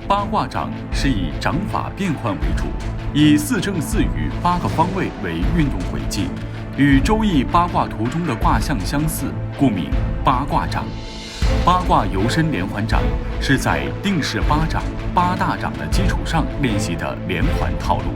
八卦掌是以掌法变换为主，以四正四隅8个方位为运动轨迹，与《周易》八卦图中的卦象相似，故名八卦掌。八卦游身连环掌是在定式八掌、8大掌的基础上练习的连环套路。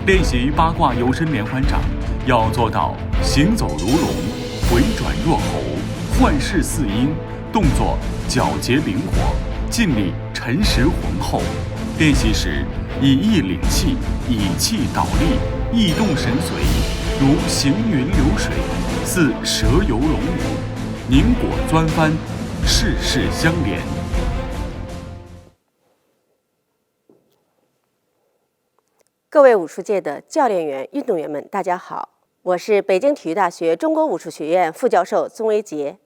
练习八卦游身连环掌，要做到行走如龙，回转若猴，幻视似鹰，动作皎洁灵活，劲力沉实浑厚。练习时以意领气，以气导力，意动神随，如行云流水，似蛇游龙舞，凝果钻翻，事事相连。各位武术界的教练员、运动员们，大家好，我是北京体育大学中国武术学院副教授宗维杰。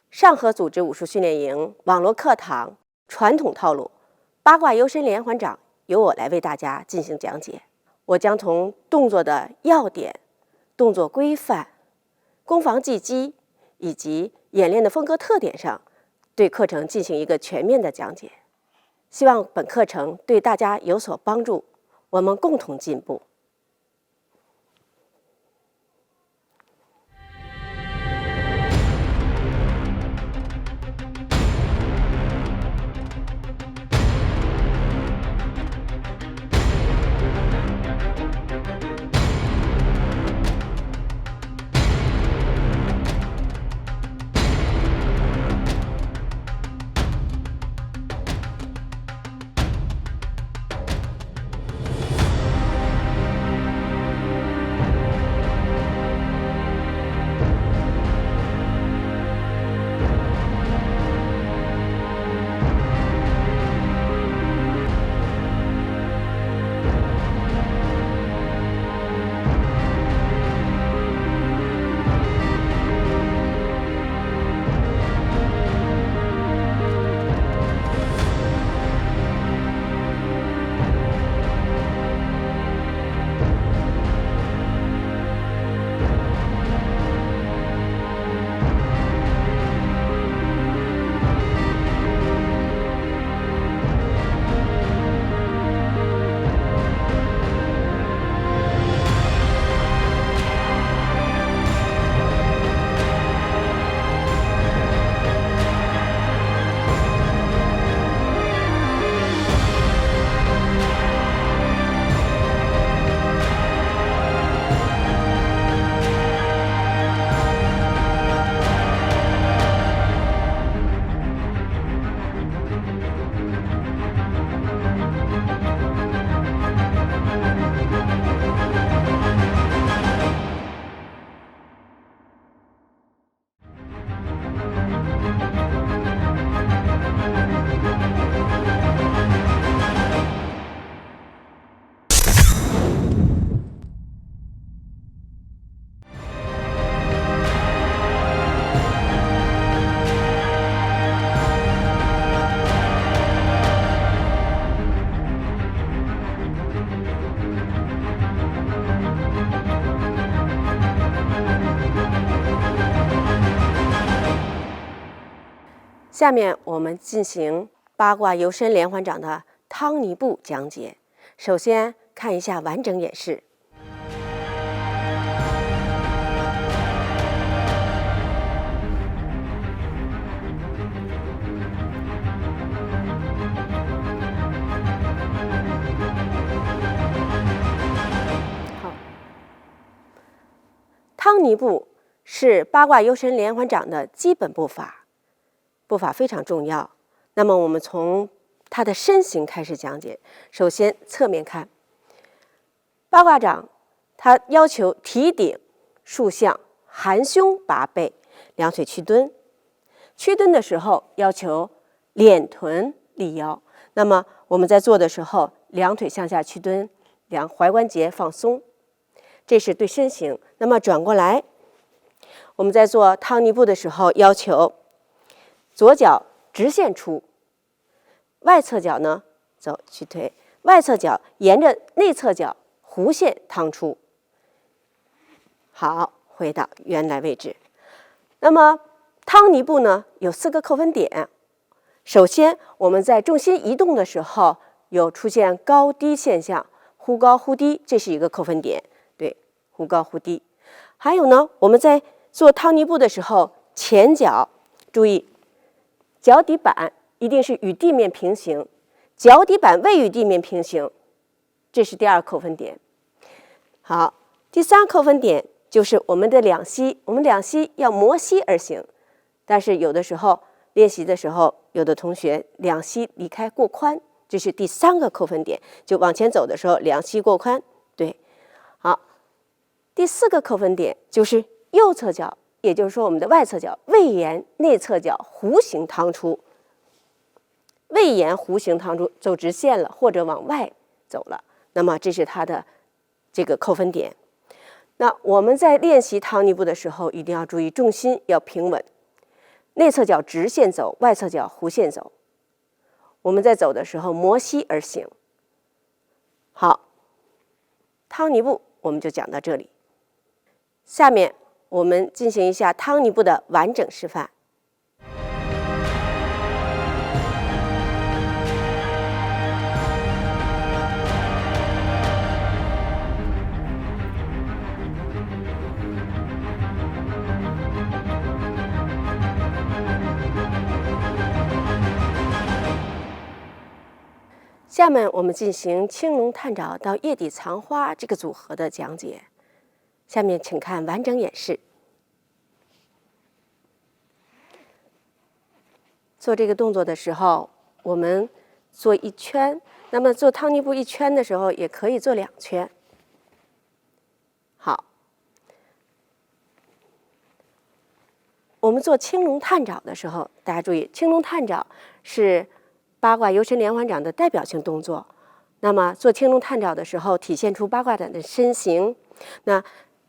上合组织武术训练营网络课堂传统套路八卦游身连环掌由我来为大家进行讲解。我将从动作的要点、动作规范、攻防技击以及演练的风格特点上，对课程进行一个全面的讲解。希望本课程对大家有所帮助，我们共同进步。下面我们进行八卦游身连环掌的汤尼步讲解。首先看一下完整演示。好，汤尼步是八卦游身连环掌的基本步法。步法非常重要，那么我们从它的身形开始讲解。首先侧面看，八卦掌它要求提顶、竖向、含胸拔背，两腿屈蹲。屈蹲的时候要求敛臀立腰。那么我们在做的时候，两腿向下屈蹲，两踝关节放松，这是对身形。那么转过来，我们在做汤尼步的时候，要求左脚直线出，外侧脚呢走去推，外侧脚沿着内侧脚弧线趟出。好，回到原来位置。那么汤尼步呢有4个扣分点。首先，我们在重心移动的时候，有出现高低现象，忽高忽低，这是一个扣分点。对，忽高忽低。还有呢，我们在做汤尼步的时候，前脚注意，脚底板一定是与地面平行，脚底板未与地面平行，这是第2扣分点。好，第3扣分点就是我们的两膝，我们两膝要摩膝而行，但是有的时候练习的时候，有的同学两膝离开过宽，这是第3个扣分点，就往前走的时候两膝过宽。对，好，第4个扣分点就是右侧脚，也就是说我们的外侧脚未沿内侧脚弧形趟出，未沿弧形趟出，走直线了或者往外走了，那么这是它的这个扣分点。那我们在练习汤尼步的时候，一定要注意重心要平稳，内侧脚直线走，外侧脚弧线走。我们在走的时候摩膝而行。好，汤尼步我们就讲到这里。下面我们进行一下汤尼步的完整示范。下面我们进行青龙探爪到叶底藏花这个组合的讲解。下面请看完整演示。做这个动作的时候，我们做1圈，那么做汤尼步1圈的时候，也可以做2圈。好，我们做青龙探爪的时候，大家注意，青龙探爪是八卦游神连环掌的代表性动作。那么做青龙探爪的时候，体现出八卦掌的身形。那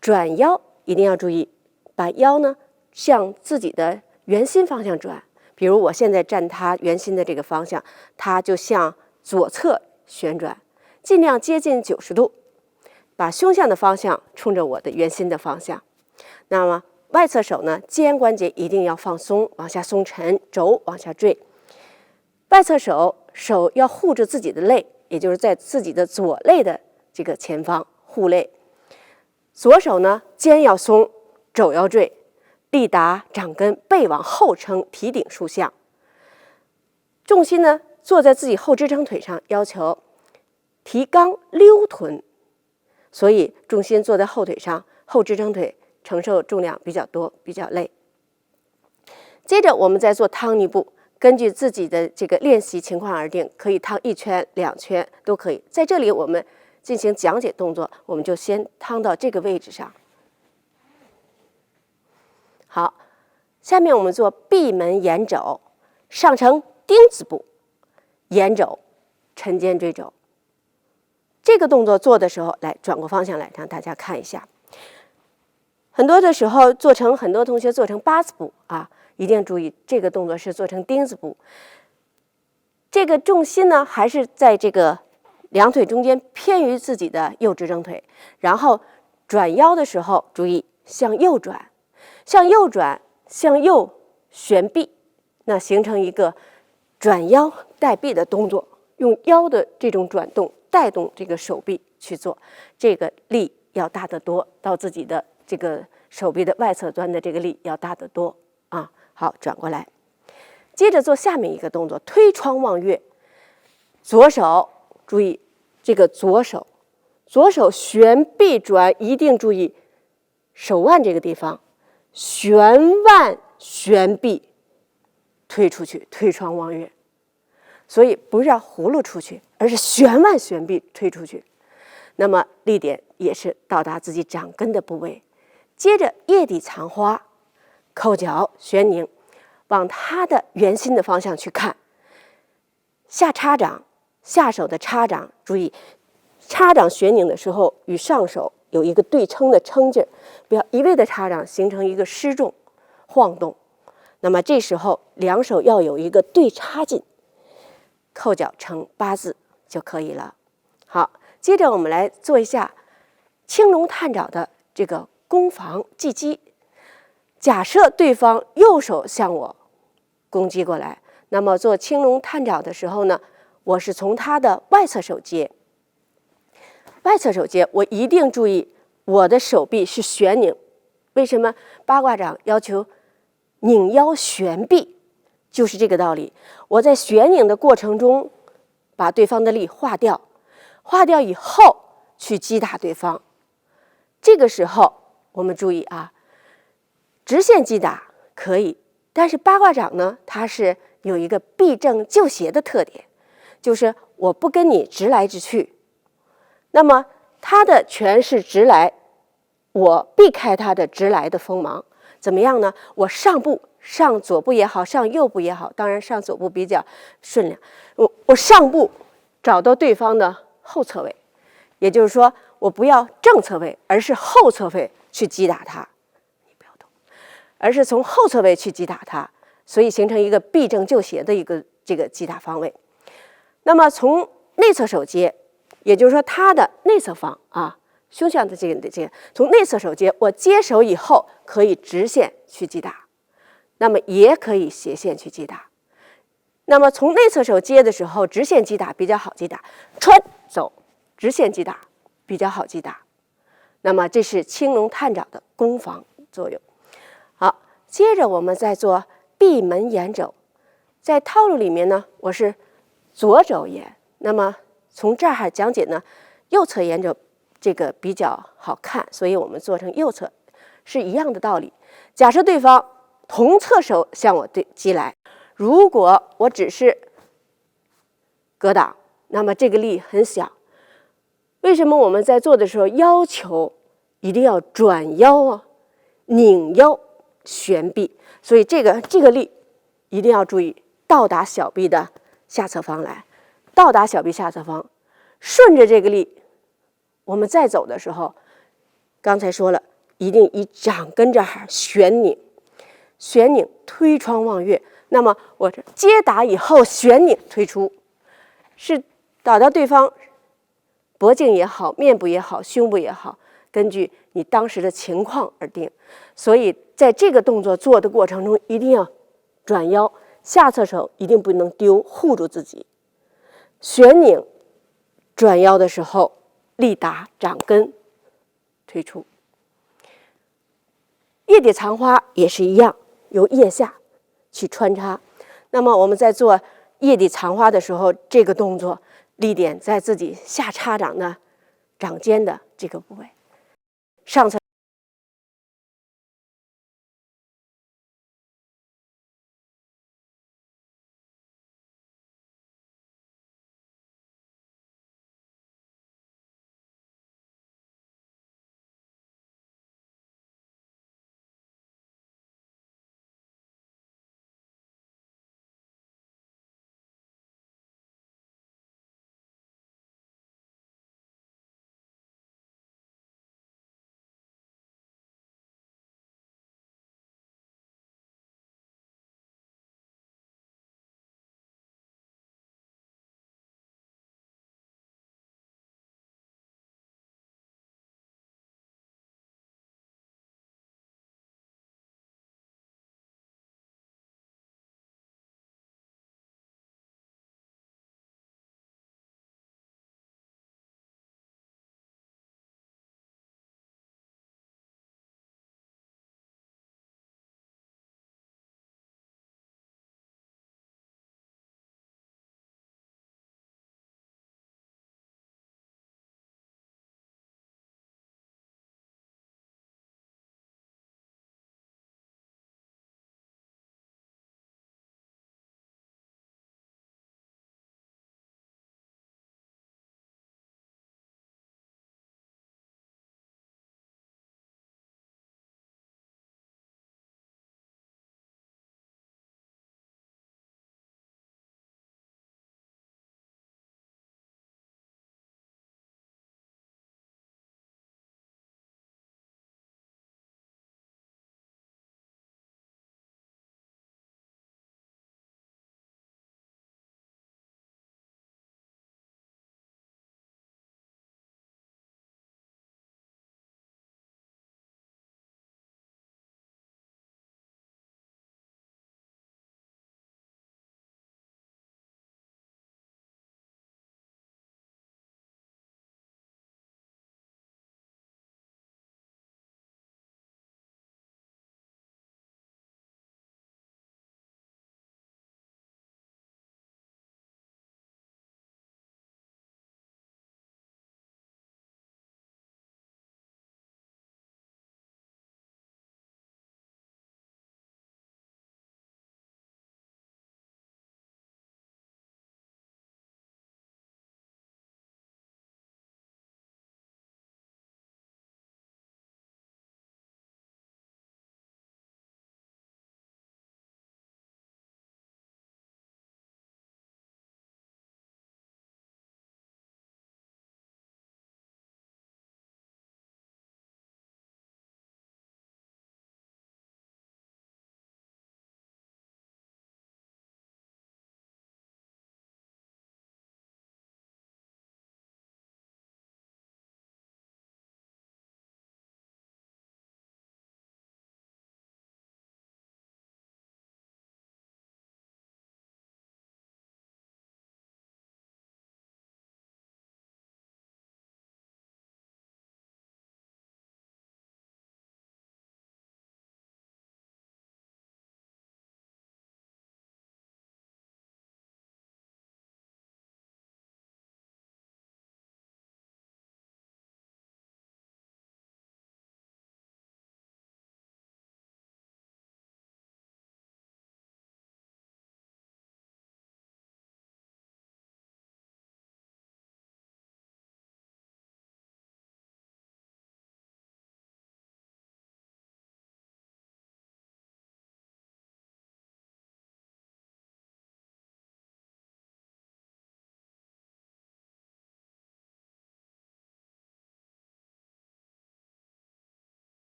转腰一定要注意，把腰呢向自己的圆心方向转。比如我现在站它圆心的这个方向，它就向左侧旋转，尽量接近90度，把胸向的方向冲着我的圆心的方向。那么外侧手呢，肩关节一定要放松，往下松沉，肘往下坠。外侧手要护着自己的肋，也就是在自己的左肋的这个前方护肋。左手呢，肩要松，肘要坠，力达掌根，背往后撑，提顶竖向。重心呢，坐在自己后支撑腿上，要求提肛溜臀，所以重心坐在后腿上，后支撑腿承受重量比较多，比较累。接着我们再做汤尼步，根据自己的这个练习情况而定，可以汤1圈、2圈都可以。在这里我们进行讲解动作，我们就先汤到这个位置上。好，下面我们做闭门掩肘，上承钉子步，掩肘，沉肩坠肘。这个动作做的时候，来转过方向来，让大家看一下。很多的时候很多同学做成八字步啊，一定注意这个动作是做成钉子步。这个重心呢，还是在这个两腿中间偏于自己的右支撑腿，然后转腰的时候注意向右转，向右转，向右旋臂，那形成一个转腰带臂的动作，用腰的这种转动带动这个手臂去做，这个力要大得多，到自己的这个手臂的外侧端的这个力要大得多啊。好，转过来，接着做下面一个动作，推窗望月。左手注意这个左手旋臂转，一定注意手腕这个地方，旋腕旋臂推出去，推窗望月。所以不是要葫芦出去，而是旋腕旋臂推出去。那么力点也是到达自己掌根的部位。接着叶底藏花，扣脚旋拧，往它的圆心的方向去看。下插掌，下手的插掌，注意插掌旋拧的时候与上手有一个对称的撑劲儿，不要一味的插掌形成一个失重晃动。那么这时候两手要有一个对插劲，扣脚成8字就可以了。好，接着我们来做一下青龙探爪的这个攻防技击。假设对方右手向我攻击过来，那么做青龙探爪的时候呢，我是从它的外侧手接。外侧手接，我一定注意我的手臂是旋拧。为什么八卦掌要求拧腰旋臂？就是这个道理。我在旋拧的过程中，把对方的力化掉，化掉以后去击打对方。这个时候我们注意啊，直线击打可以，但是八卦掌呢，它是有一个避正就斜的特点，就是我不跟你直来直去。那么他的拳是直来，我避开他的直来的锋芒，怎么样呢？我上步，上左步也好，上右步也好，当然上左步比较顺量。我上步找到对方的后侧位，也就是说，我不要正侧位，而是后侧位去击打他。你不要动，而是从后侧位去击打他，所以形成一个避正就斜的一个这个击打方位。那么从内侧手接。也就是说，它的内侧方啊，胸腔的这个，从内侧手接，我接手以后可以直线去击打，那么也可以斜线去击打。那么从内侧手接的时候，直线击打比较好击打，穿走直线击打比较好击打。那么这是青龙探爪的攻防作用。好，接着我们再做闭门掩肘，在套路里面呢，我是左肘掩，那么从这儿讲解呢，右侧沿着这个比较好看，所以我们做成右侧，是一样的道理。假设对方同侧手向我击来，如果我只是格挡，那么这个力很小。为什么我们在做的时候要求一定要转腰啊，拧腰旋臂？所以这个力一定要注意到达小臂的下侧方来。到达小臂下侧方，顺着这个力，我们再走的时候，刚才说了，一定以掌根这儿旋拧，旋拧推窗望月。那么我这接打以后旋拧推出，是打到对方脖颈也好，面部也好，胸部也好，根据你当时的情况而定。所以在这个动作做的过程中，一定要转腰，下侧手一定不能丢，护住自己。旋拧转腰的时候，力打掌根推出。腋底藏花也是一样，由腋下去穿插。那么我们在做腋底藏花的时候，这个动作力点在自己下插掌的掌尖的这个部位，上侧